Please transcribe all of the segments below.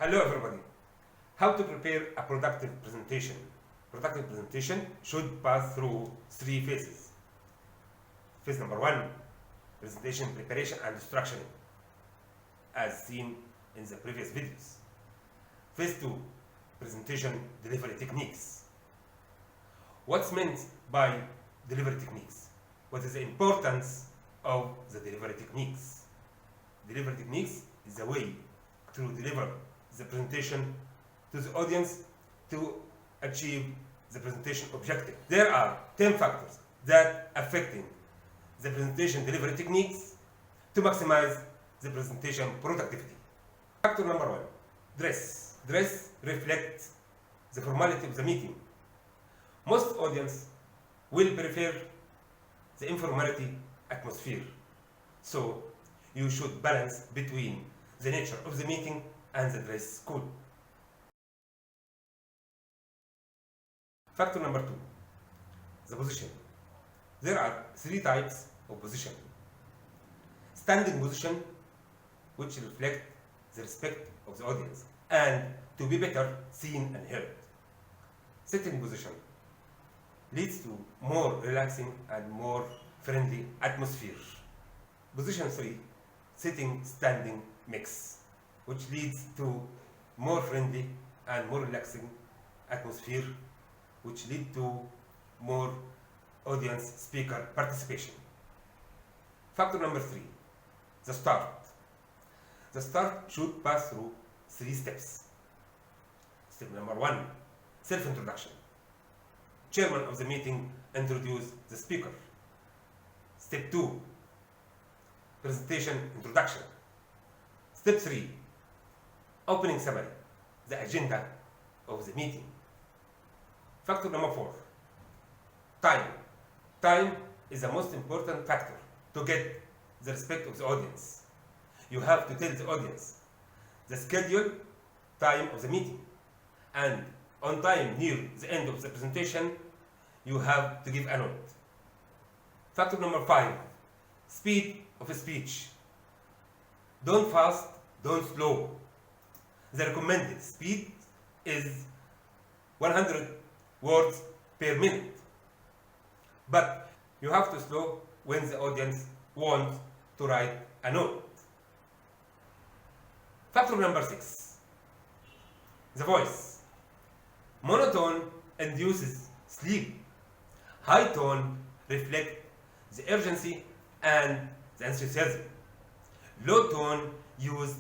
Hello everybody. How to prepare a productive presentation? Productive presentation should pass through three phases. Phase number one, presentation preparation and structuring, as seen in the previous videos. Phase two, presentation delivery techniques. What's meant by delivery techniques? What is the importance of the delivery techniques? Delivery techniques is a way to deliver the presentation to the audience to achieve the presentation objective. There are 10 factors that affecting the presentation delivery techniques to maximize the presentation productivity. Factor number one, dress. Dress reflects the formality of the meeting. Most audience will prefer the informality atmosphere. So you should balance between the nature of the meeting and the dress code. Factor number two, the position. There are three types of position. Standing position, which reflect the respect of the audience and to be better seen and heard. Sitting position leads to more relaxing and more friendly atmosphere. Position 3, sitting standing mix, which leads to more friendly and more relaxing atmosphere, which lead to more audience speaker participation. Factor number 3, the start. The start should pass through 3 steps. Step number 1, self-introduction. Chairman of the meeting introduce the speaker. Step 2, presentation introduction. Step 3, opening summary, the agenda of the meeting. Factor number 4, time. Time is the most important factor to get the respect of the audience. You have to tell the audience the schedule time of the meeting, and on time near the end of the presentation you have to give a note. Factor number 5, speed of speech. Don't fast, don't slow. The recommended speed is 100 words per minute, but you have to slow when the audience wants to write a note. Factor number 6, the voice. Monotone induces sleep. High tone reflects the urgency and the enthusiasm. Low tone used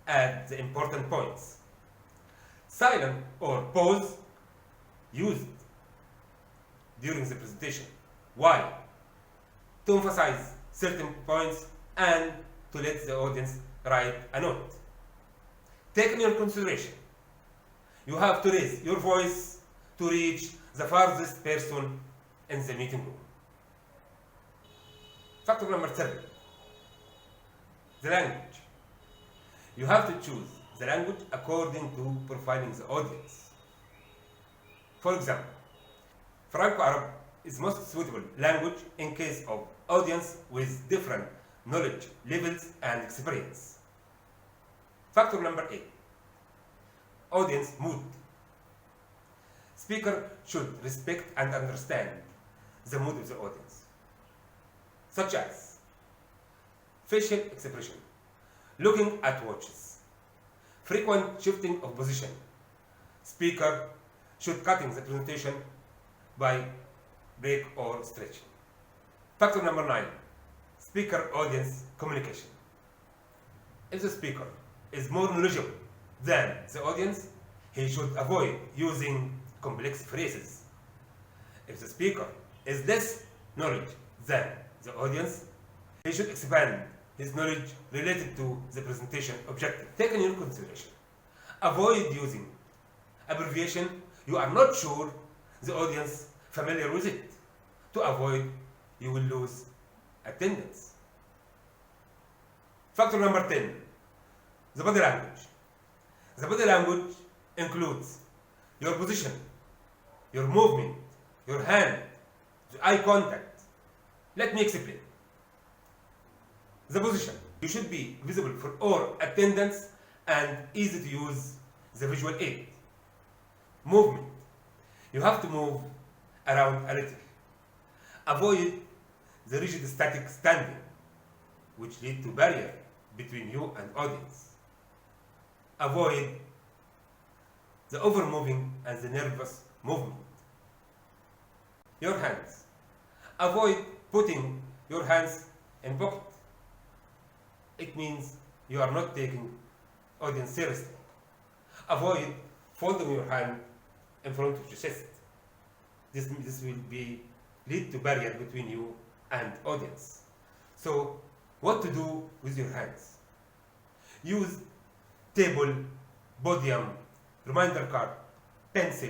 at the important points. Silent or pause used during the presentation. Why? To emphasize certain points and to let the audience write a note. Take in your consideration, you have to raise your voice to reach the farthest person in the meeting room. Factor number 7, the language. You have to choose the language according to profiling the audience. For example, Franco-Arab is most suitable language in case of audience with different knowledge levels and experience. Factor number 8, audience mood. Speaker should respect and understand the mood of the audience, such as facial expression, looking at watches, frequent shifting of position. Speaker should cutting the presentation by break or stretching. Factor number 9, speaker audience communication. If the speaker is more knowledgeable than the audience, he should avoid using complex phrases. If the speaker is less knowledge than the audience, he should expand his knowledge related to the presentation objective. Take in your consideration, avoid using abbreviation you are not sure the audience familiar with it. To avoid, you will lose attendance. Factor number 10, the body language. The body language includes your position, your movement, your hand, the eye contact. Let me explain. The position. You should be visible for all attendants and easy to use the visual aid. Movement. You have to move around a little. Avoid the rigid static standing, which lead to barrier between you and audience. Avoid the over-moving and the nervous movement. Your hands. Avoid putting your hands in pocket. It means you are not taking audience seriously. Avoid folding your hand in front of your chest. This will lead to barrier between you and audience. So, what to do with your hands? Use table, podium, reminder card, pencil,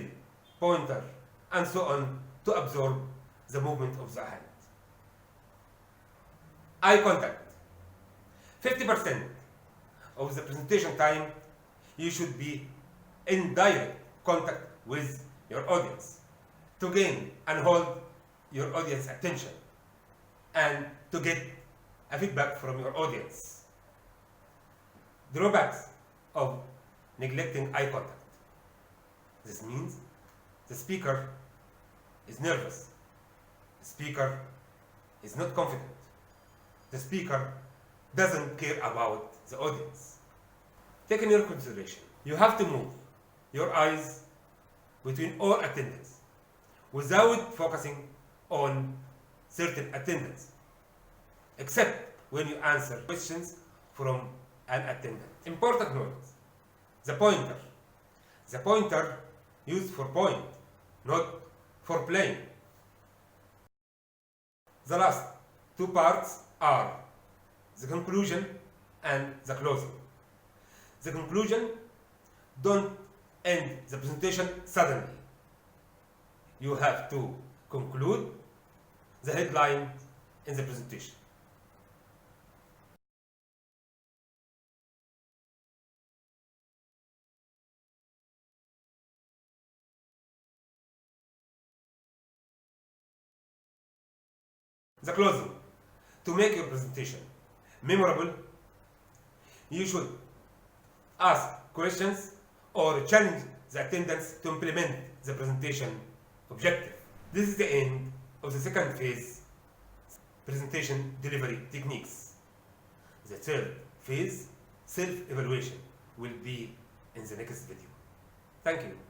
pointer, and so on to absorb the movement of the hand. Eye contact. 50% of the presentation time you should be in direct contact with your audience to gain and hold your audience attention and to get a feedback from your audience. Drawbacks of neglecting eye contact. This means the speaker is nervous. The speaker is not confident. The speaker doesn't care about the audience. Take in your consideration, you have to move your eyes between all attendants without focusing on certain attendants, except when you answer questions from an attendant. Important note, the pointer. The pointer used for point, not for playing. The last two parts are the conclusion and the closing. The conclusion, don't end the presentation suddenly. You have to conclude the headline in the presentation. The closing. To make your presentation memorable, you should ask questions or challenge the attendants to implement the presentation objective. This is the end of the second phase, presentation delivery techniques. The third phase, self-evaluation, will be in the next video. Thank you.